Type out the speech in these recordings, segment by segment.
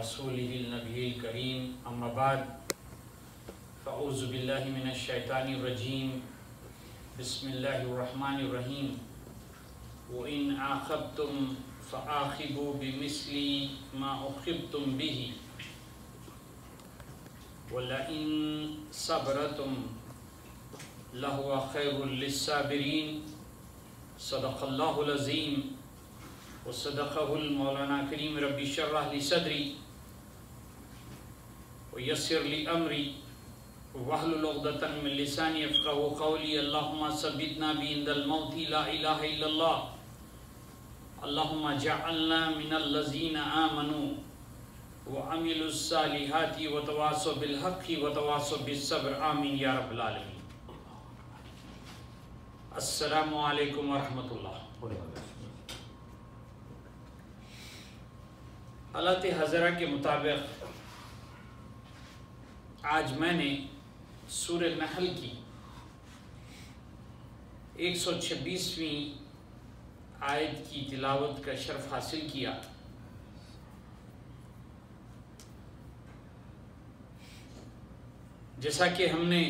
रसूलिहिल नबिय्यिल करीम अम्मा बाद फ़अऊज़ु बिल्लाहि मिनश शैतानिर रजीम बिस्मिल्लाहिर रहमानिर रहीम व इन आक़बतुम फ़आक़िबू बिमिस्ली मा उक़िबतुम बिही व लइन सबरतुम लहुव खैरुल लिस्साबिरीन सदक़ल्लाहुल अज़ीम व सदक़हुल मौलाना करीम रब्बि इश्रह ली सदरी व यस्सिर ली अमरी वहलुल उक़दतन मिन लिसानी यफ़क़हू क़ौली। अल्लाहुम्मा सब्बितना बिइंदल मौति ला इलाहा इल्लल्लाह अल्लाहुम्मा जअलना मिनल लज़ीना आमनू व अमिलुस सालिहाति व तवासौ बिल हक़्क़ि व तवासौ बिस सब्र आमीन या रब्बल आलमीन। अस्सलामु अलैकुम व रहमतुल्लाह। हालत हज़रा के मुताबिक आज मैंने सूरह नहल की 126वीं आयत की तिलावत का शर्फ हासिल किया। जैसा कि हमने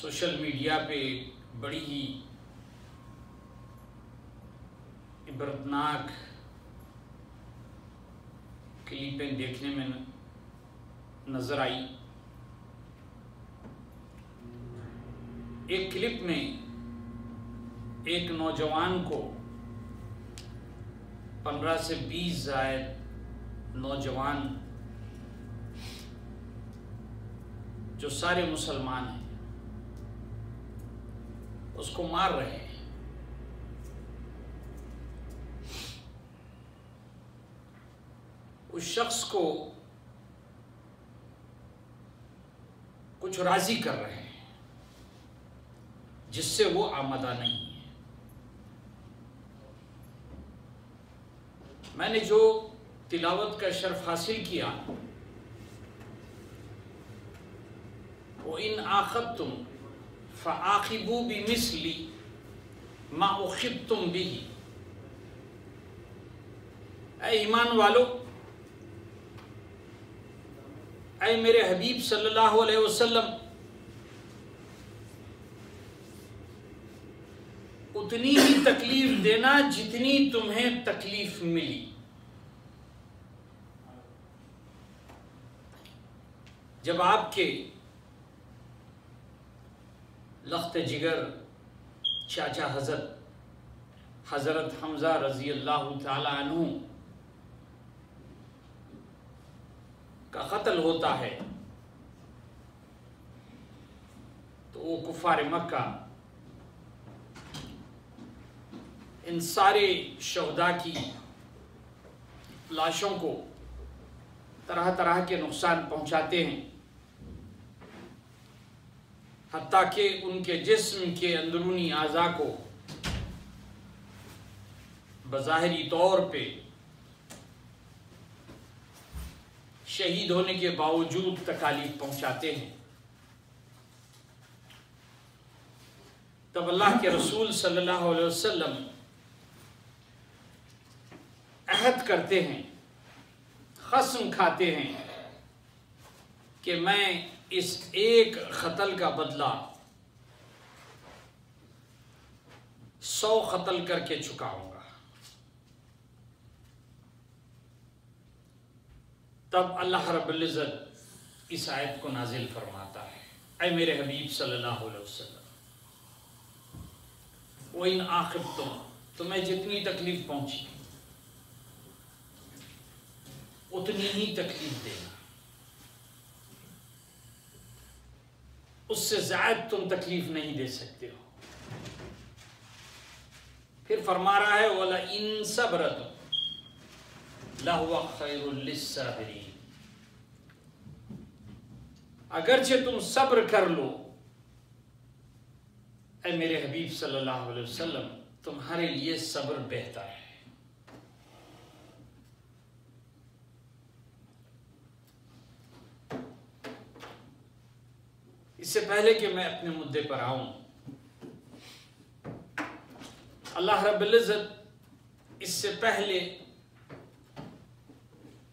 सोशल मीडिया पे बड़ी ही इबरतनाक क्लिपें देखने में नजर आई। एक क्लिप में एक नौजवान को 15 से 20 जायद नौजवान जो सारे मुसलमान हैं उसको मार रहे हैं। उस शख्स को कुछ राजी कर रहे हैं जिससे वो आमदा नहीं है। मैंने जो तिलावत का शर्फ हासिल किया वो इन आक़बतुम फ़आक़िबू बिमिस्ली मा उक़िबतुम बिही। ऐ ईमान वालो, ऐ मेरे हबीब सल्लल्लाहु अलैहि वसल्लम, उतनी ही तकलीफ देना जितनी तुम्हें तकलीफ मिली। जब आपके लख्त जिगर चाचा हज़रत हमज़ा रज़ी अल्लाह ताला अन्हु का कत्ल होता है तो वो कुफ़ार मक्का इन सारे शहदा की लाशों को तरह तरह के नुकसान पहुंचाते हैं, हत्ता कि उनके जिस्म के अंदरूनी आज़ा को बज़ाहिरी तौर पे शहीद होने के बावजूद तकालीफ पहुंचाते हैं। तब अल्लाह के रसूल सल्लल्लाहु अलैहि वसल्लम अहद करते हैं, कसम खाते हैं कि मैं इस एक कत्ल का बदला 100 कत्ल करके चुकाऊंगा। तब अल्लाह रब्बुल इज़्ज़त इस आयत को नाजिल फरमाता है, ऐ मेरे हबीब सल्लल्लाहु अलैहि वसल्लम, वो इन आक़िबतुम, तुम्हें जितनी तकलीफ पहुंची उतनी ही तकलीफ देना, उससे ज़्यादा तुम तकलीफ नहीं दे सकते हो। फिर फरमा रहा है वला इन सबरतुम लहुव खैरुल लिस्साबिरीन, अगरचे तुम सब्र कर लो ऐ मेरे हबीब सल्लल्लाहु अलैहि वसल्लम, तुम्हारे लिए सब्र बेहतर है। इससे पहले कि मैं अपने मुद्दे पर आऊं, अल्लाह रब्बुल इज़्ज़त इससे पहले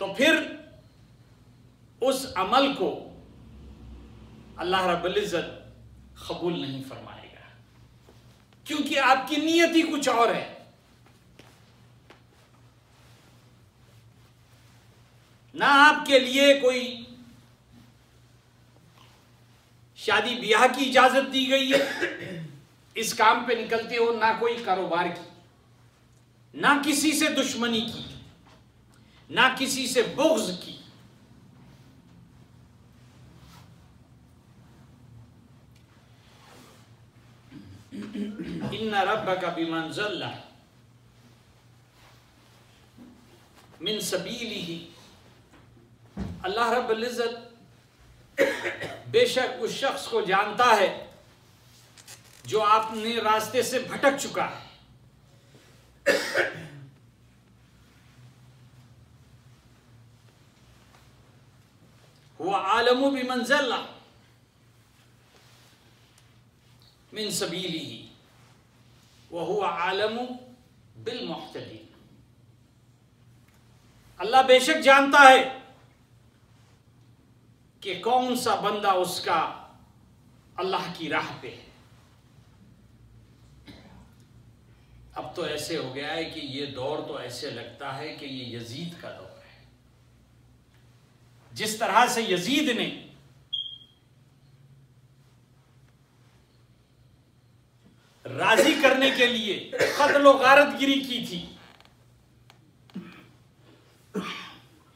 तो फिर उस अमल को अल्लाह रब्बुल इज्जत कबूल नहीं फरमाएगा, क्योंकि आपकी नीयत ही कुछ और है। ना आपके लिए कोई शादी ब्याह की इजाजत दी गई है इस काम पे निकलते हो, ना कोई कारोबार की, ना किसी से दुश्मनी की, ना किसी से बुग़्ज़ की। इन्ना रब्बका बिमन ज़ल्ला मिन सबीलिही, अल्लाह रब्बुल इज़्ज़त बेशक उस शख्स को जानता है जो आपने रास्ते से भटक चुका है। हुवा आलमु बिमन ज़ल्ला मिन सबीलिही व हुवा आलमु बिल मुहतदीन। अल्लाह बेशक जानता है कि कौन सा बंदा उसका अल्लाह की राह पे है। अब तो ऐसे हो गया है कि ये दौर तो ऐसे लगता है कि ये यजीद का दौर है। जिस तरह से यजीद ने राजी करने के लिए कत्ल और गारतगिरी की थी।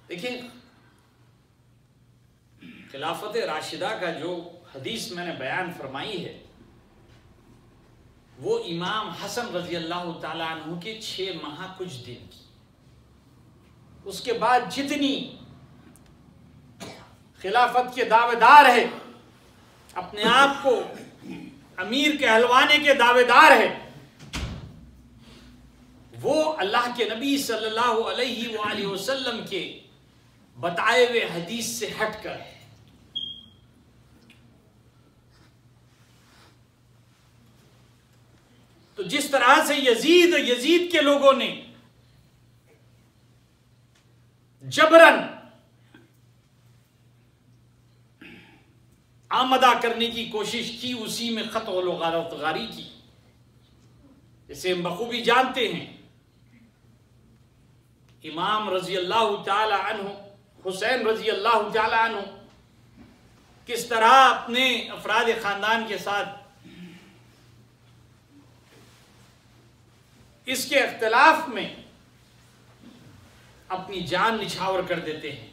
देखिए, खिलाफत राशिदा का जो हदीस मैंने बयान फरमाई है वो इमाम हसन रजी अल्लाह ताला अन्हु के 6 माह कुछ दिन की। उसके बाद जितनी खिलाफत के दावेदार है, अपने आप को अमीर कहलवाने के दावेदार है, वो अल्लाह के नबी सल्लल्लाहु अलैहि वसल्लम के बताए हुए हदीस से हटकर है। तो जिस तरह से यजीद के लोगों ने जबरन आमदा करने की कोशिश की, उसी में क़त्ल व गारतगारी की। इसे हम बखूबी जानते हैं। इमाम रजी अल्लाह ताला अन्हु, हुसैन रजी अल्लाह ताला अन्हु किस तरह अपने अफराद खानदान के साथ इसके इख्तिलाफ में अपनी जान निछावर कर देते हैं।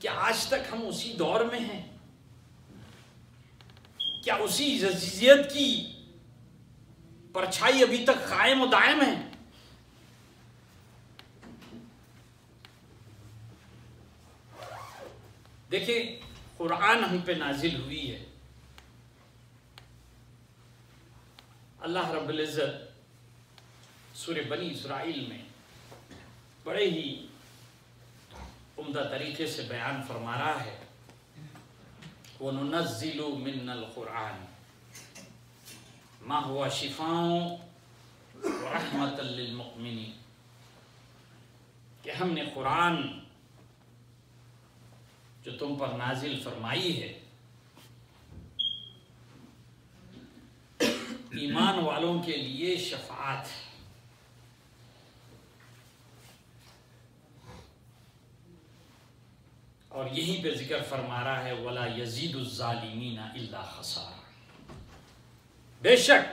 क्या आज तक हम उसी दौर में हैं? क्या उसी यजीदियत की परछाई अभी तक कायम और दायम है? देखिए, कुरान हम पे नाजिल हुई है। अल्लाह रब्बुल इज़्ज़त सूरे बनी इस्राइल में बड़े ही उम्दा तरीके से बयान फरमा रहा है, व नुनज़्ज़िलु मिनल कुरान मा हुवा शिफ़ाउ व रहमतल लिल मुमिनीन, कि हमने कुरान जो तुम पर नाजिल फरमाई है ईमान वालों के लिए शफाअत है, और यहीं पे जिक्र फरमा रहा है वला यज़ीदुज़ ज़ालिमीना इल्ला खसारा। बेशक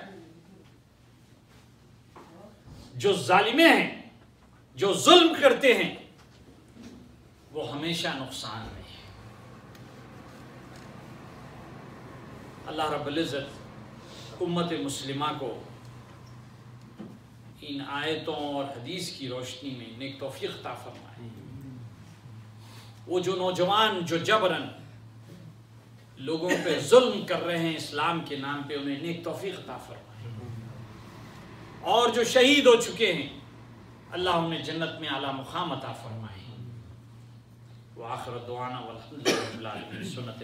जो जालिमे हैं, जो जुल्म करते हैं, वो हमेशा नुकसान में है। अल्लाह रब्बुल इज़्ज़त उम्मत मुस्लिमा को इन आयतों और हदीस की रोशनी में नेक तौफीक अता फरमाए। वो जो नौजवान जो जबरन लोगों पे जुल्म कर रहे हैं इस्लाम के नाम पे, उन्हें नेक तौफीक अता फरमाए, और जो शहीद हो चुके हैं अल्लाह उन्हें जन्नत में आला मुकाम अता फरमाए। व आखिर दुआना वल्हम्दुलिल्लाहि रब्बिल आलमीन। सुन्नत